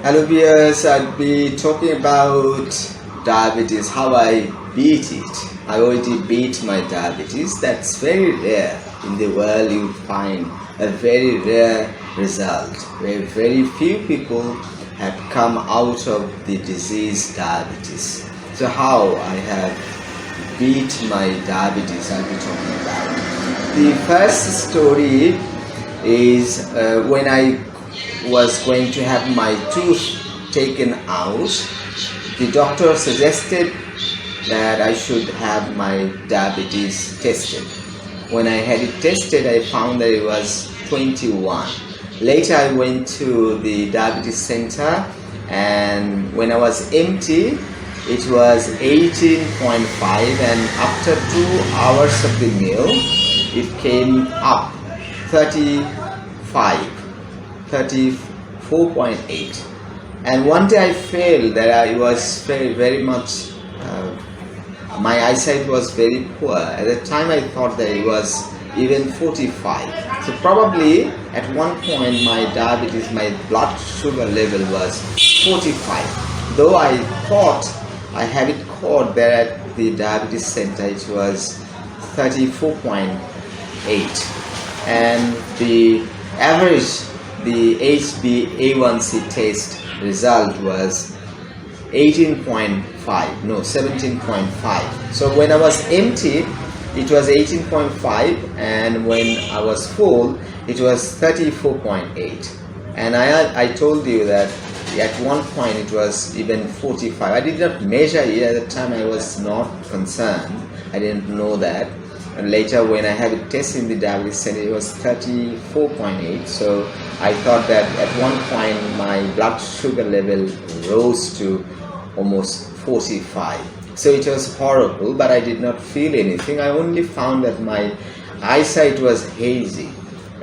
Hello viewers, I'll be talking about diabetes, how I beat it. I already beat my diabetes. That's very rare. In the world you find a very rare result where very few people have come out of the disease diabetes. So how I have beat my diabetes, I'll be talking about. The first story is when I was going to have my tooth taken out. The doctor suggested that I should have my diabetes tested. When I had it tested, I found that it was 21. Later I went to the diabetes center, and when I was empty it was 18.5, and after 2 hours of the meal it came up 34.8. And one day I felt that I was very much my eyesight was very poor. At the time I thought that it was even 45. So probably at one point my diabetes, my blood sugar level was 45. Though I thought I have it caught there at the diabetes center, it was 34.8. And the average, the HbA1c test result was 17.5. So when I was empty it was 18.5, and when I was full it was 34.8. And I told you that at one point it was even 45. I did not measure it at the time. I was not concerned. I didn't know that. And later when I had it tested in the diabetes center, it was 34.8. So I thought that at one point my blood sugar level rose to almost 45. So it was horrible, but I did not feel anything. I only found that my eyesight was hazy,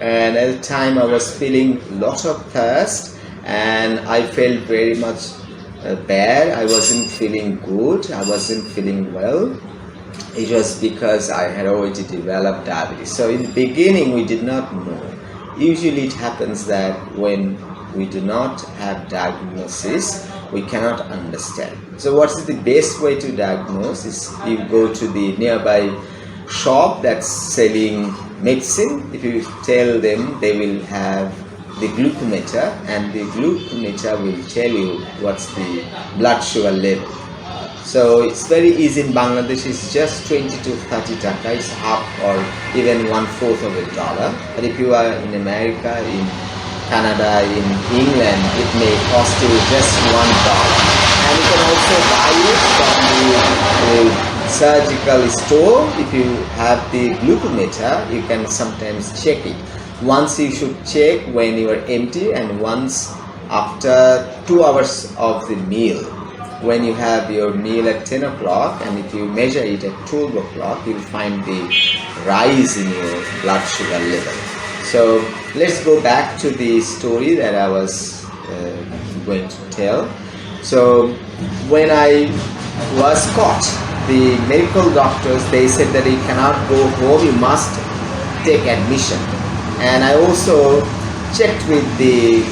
and at the time I was feeling lot of thirst, and I felt very much bad. I wasn't feeling good. I wasn't feeling well. It was because I had already developed diabetes. So in the beginning we did not know. Usually it happens that when we do not have diagnosis, we cannot understand. So what is the best way to diagnose is you go to the nearby shop that's selling medicine. If you tell them, they will have the glucometer, and the glucometer will tell you what's the blood sugar level. So it's very easy in Bangladesh. It's just 20 to 30 taka. It's half or even 1/4 of $1. But if you are in America, in Canada, in England, it may cost you just $1. And you can also buy it from the surgical store. If you have the glucometer, you can sometimes check it. Once you should check when you are empty, and once after 2 hours of the meal. When you have your meal at 10 o'clock, and if you measure it at 12 o'clock, you'll find the rise in your blood sugar level. So let's go back to the story that I was going to tell. So when I was caught, the medical doctors, they said that you cannot go home, you must take admission. And I also checked with the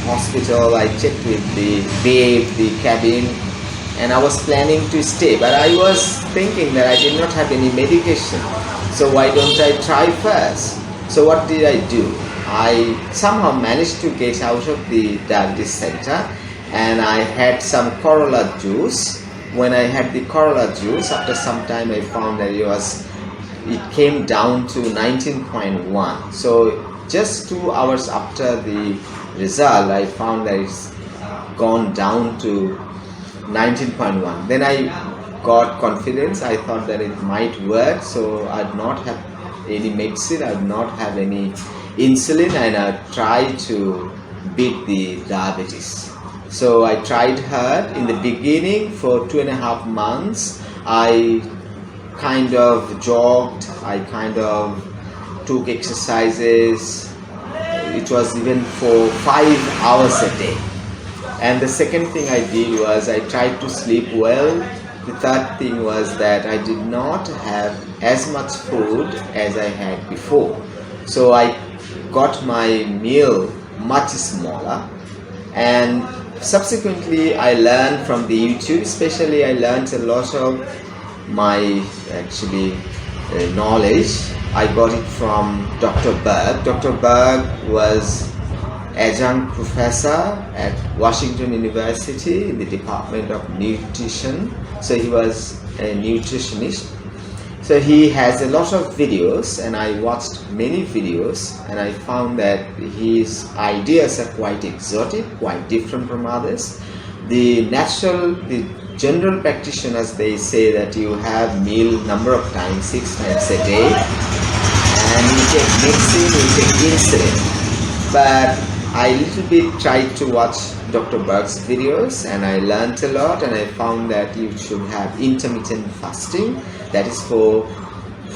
hospital, I checked with the bed, the cabin, and I was planning to stay, but I was thinking that I did not have any medication, so why don't I try first? So what did I do? I somehow managed to get out of the diabetes center, and I had some Corolla juice. When I had the Corolla juice, after some time I found that it came down to 19.1. So just 2 hours after the result, I found that it's gone down to 19.1. Then I got confidence. I thought that it might work, so I'd not have any medicine, I'd not have any insulin, and I'd try to beat the diabetes. So I tried hard. In the beginning for 2.5 months, I kind of jogged, I kind of took exercises. It was even for 5 hours a day. And the second thing I did was I tried to sleep well. The third thing was that I did not have as much food as I had before. So I got my meal much smaller, And subsequently I learned from the YouTube, especially I learned a lot of my actually knowledge. I got it from Dr. Berg. Dr. Berg was adjunct professor at Washington University in the Department of Nutrition. So he was a nutritionist. So he has a lot of videos, and I watched many videos, and I found that his ideas are quite exotic, quite different from others. The general practitioners, they say that you have meal number of times, 6 times a day, and you take medicine, you take insulin. But I little bit tried to watch Dr. Berg's videos, and I learned a lot, and I found that you should have intermittent fasting, that is for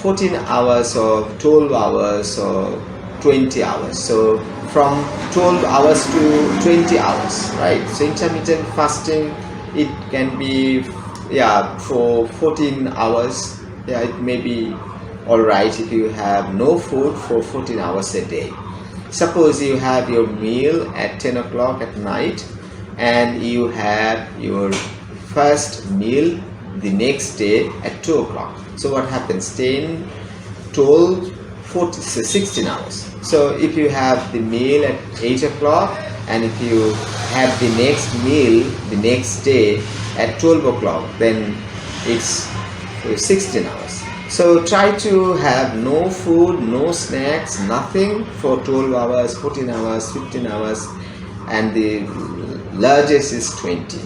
14 hours or 12 hours or 20 hours. So from 12 hours to 20 hours, right? So intermittent fasting, it can be for 14 hours. It may be alright if you have no food for 14 hours a day. Suppose you have your meal at 10 o'clock at night, and you have your first meal the next day at 2 o'clock. So what happens? 10, 12, 40, so 16 hours. So if you have the meal at 8 o'clock, and if you have the next meal the next day at 12 o'clock, then it's 16 hours. So try to have no food, no snacks, nothing for 12 hours, 14 hours, 15 hours, and the largest is 20.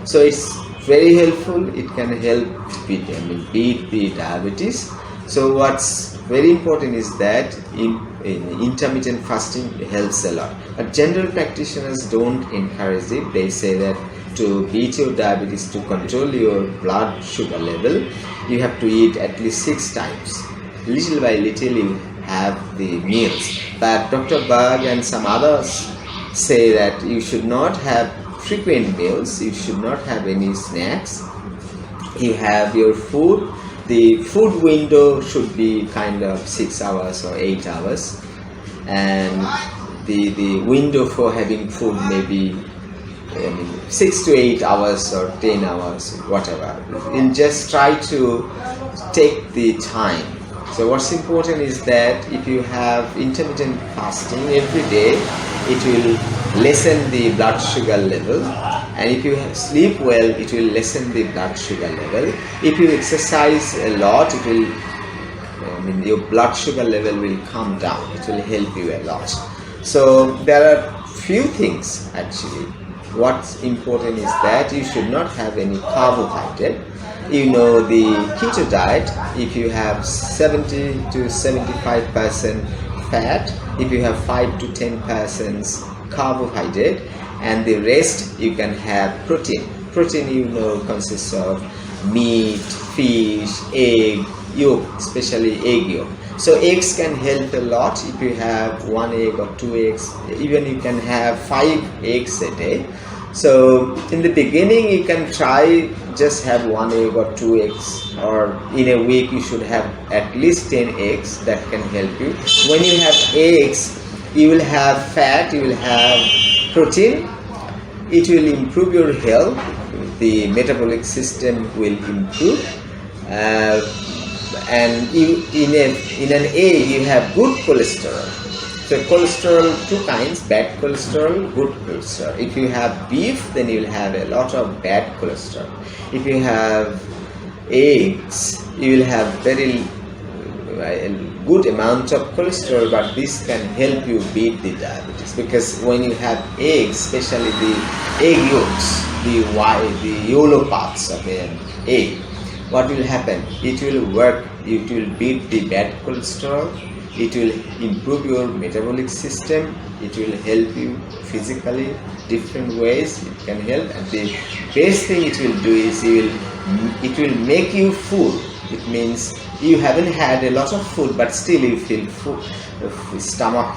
So it's very helpful. It can help beat the diabetes. So what's very important is that in intermittent fasting helps a lot. But general practitioners don't encourage it. They say that to beat your diabetes, to control your blood sugar level, you have to eat at least 6 times. Little by little you have the meals. But Dr. Berg and some others say that you should not have frequent meals, you should not have any snacks. You have your food. The food window should be kind of 6 hours or 8 hours, and the window for having food may be 6 to 8 hours or 10 hours, whatever. You just try to take the time. So what's important is that if you have intermittent fasting every day, it will lessen the blood sugar level, and if you sleep well, it will lessen the blood sugar level. If you exercise a lot, it will your blood sugar level will come down. It will help you a lot. So there are few things actually. What's important is that you should not have any carbohydrate. You know, the keto diet, if you have 70 to 75% fat, if you have 5 to 10% carbohydrate, and the rest you can have protein. Protein, you know, consists of meat, fish, egg, yolk, especially egg yolk. So eggs can help a lot. If you have 1 egg or 2 eggs, even you can have 5 eggs a day. So in the beginning you can try just have 1 egg or 2 eggs, or in a week you should have at least 10 eggs. That can help you. When you have eggs, you will have fat, you will have protein. It will improve your health. The metabolic system will improve, and in an egg you have good cholesterol. So cholesterol, 2 kinds: bad cholesterol, good cholesterol. If you have beef, then you will have a lot of bad cholesterol. If you have eggs, you will have very good amount of cholesterol, but this can help you beat the diabetes, because when you have eggs, especially the egg yolks, the yellow parts of an egg, what will happen? It will work, it will beat the bad cholesterol, it will improve your metabolic system, it will help you physically, different ways it can help. And the best thing it will do is it will make you full. It means you haven't had a lot of food, but still you feel full, stomach,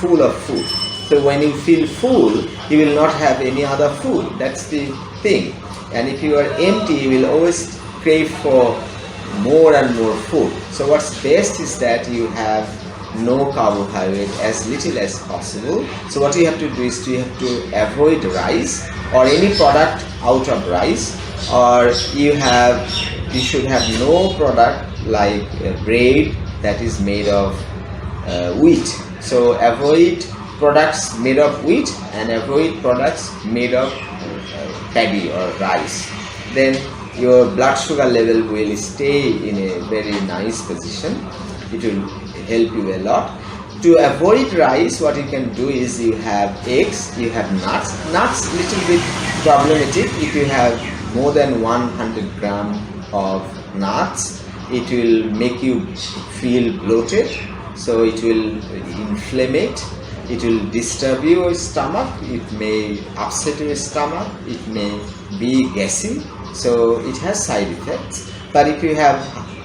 full of food. So when you feel full, you will not have any other food. That's the thing. And if you are empty, you will always crave for more and more food. So what's best is that you have no carbohydrate, as little as possible. So what you have to do is you have to avoid rice or any product out of rice, or you should have no product like bread that is made of wheat. So avoid products made of wheat and avoid products made of paddy or rice. Then your blood sugar level will stay in a very nice position. It will help you a lot. To avoid rice, what you can do is you have eggs, you have nuts. Nuts little bit problematic. If you have more than 100 gram of nuts, it will make you feel bloated, so it will inflammate, it will disturb your stomach, it may upset your stomach, it may be gassy, so it has side effects. But if you have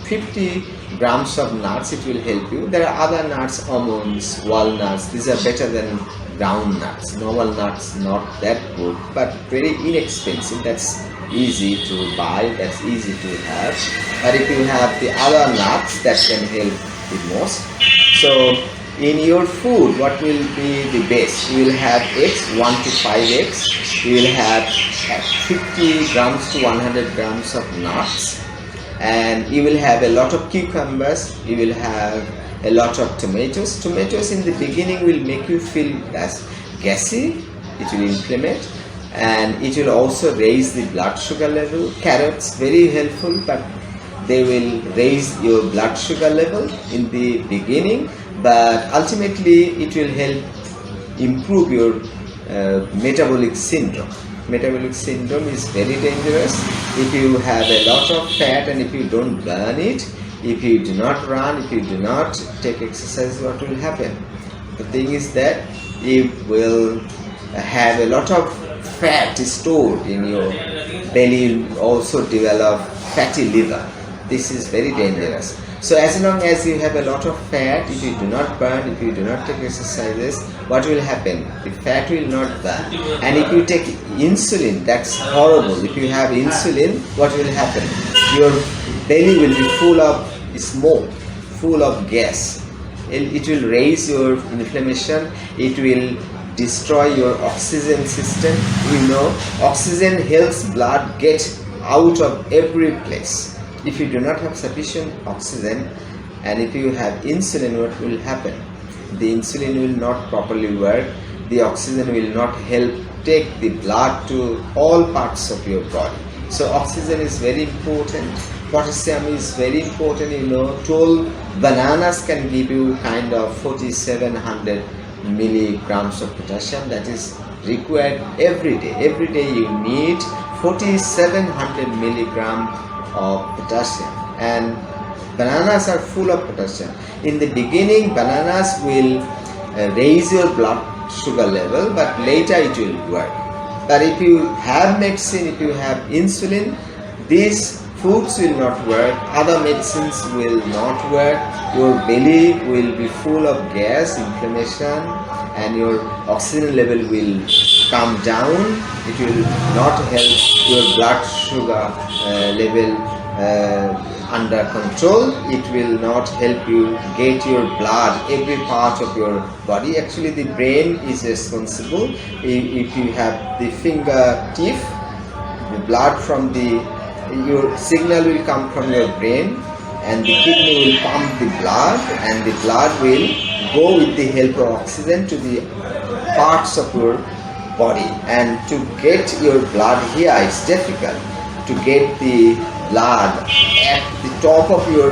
50 grams of nuts, it will help you. There are other nuts, almonds, walnuts, these are better than ground nuts. Normal nuts not that good, but very inexpensive. That's easy to buy, that's easy to have. But if you have the other nuts, that can help the most. So in your food, what will be the best? You will have eggs, 1 to 5 eggs. You will have 50 grams to 100 grams of nuts, and you will have a lot of cucumbers. You will have a lot of tomatoes. Tomatoes in the beginning will make you feel gassy, it will inflammate, and it will also raise the blood sugar level. Carrots, very helpful, but they will raise your blood sugar level in the beginning, but ultimately it will help improve your metabolic syndrome. Metabolic syndrome is very dangerous. If you have a lot of fat and if you don't burn it, if you do not run, if you do not take exercise, what will happen? The thing is that you will have a lot of fat stored in your belly. You will also develop fatty liver. This is very dangerous. So as long as you have a lot of fat, if you do not burn, if you do not take exercises, what will happen? The fat will not burn. And if you take insulin, that's horrible. If you have insulin, what will happen? Your belly will be full of smoke, full of gas. It will raise your inflammation. It will destroy your oxygen system. You know, oxygen helps blood get out of every place. If you do not have sufficient oxygen and if you have insulin, what will happen? The insulin will not properly work. The oxygen will not help take the blood to all parts of your body. So oxygen is very important. Potassium is very important. You know, 12 bananas can give you kind of 4700 milligrams of potassium. That is required every day. Every day you need 4700 milligrams of potassium, and bananas are full of potassium. In the beginning, bananas will raise your blood sugar level, but later it will work. But if you have medicine, if you have insulin, these foods will not work, other medicines will not work. Your belly will be full of gas, inflammation, and your oxygen level will come down. It will not help your blood sugar level under control. It will not help you get your blood every part of your body. Actually, the brain is responsible. If you have the fingertip, the blood from your signal will come from your brain, and the kidney will pump the blood, and the blood will go with the help of oxygen to the parts of your body. And to get your blood here is difficult. To get the blood at the top of your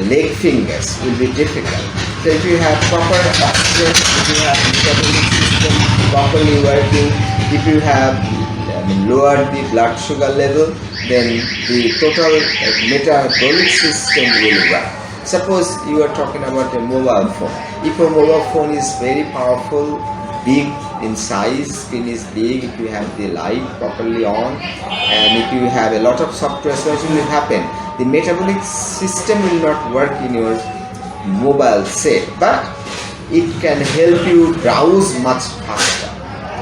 leg fingers will be difficult. So if you have proper oxygen, if you have metabolic system properly working, if you have lowered the blood sugar level, then the total metabolic system will work. Suppose you are talking about a mobile phone. If a mobile phone is very powerful, big in size, screen is big, if you have the light properly on, and if you have a lot of software, so what will happen? The metabolic system will not work in your mobile set, but it can help you browse much faster.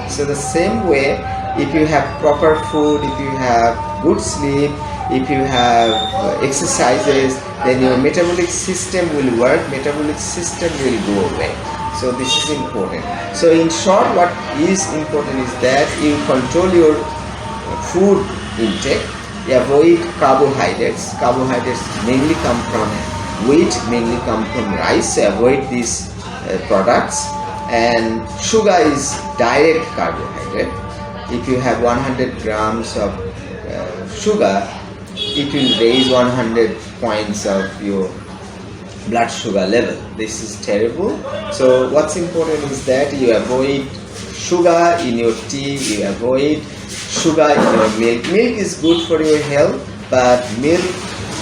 So the same way, if you have proper food, if you have good sleep, if you have exercises, then your metabolic system will work, metabolic system will go away. So this is important. So in short, what is important is that you control your food intake, you avoid carbohydrates. Carbohydrates mainly come from wheat, mainly come from rice, so avoid these products. And sugar is direct carbohydrate. If you have 100 grams of sugar, it will raise 100 points of your blood sugar level. This is terrible. So what's important is that you avoid sugar in your tea, you avoid sugar in your milk. Milk is good for your health, but milk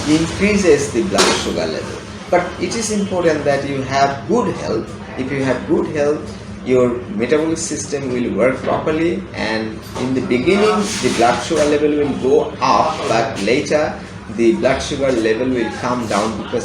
increases the blood sugar level. But it is important that you have good health. If you have good health, your metabolic system will work properly, and in the beginning the blood sugar level will go up, but later the blood sugar level will come down because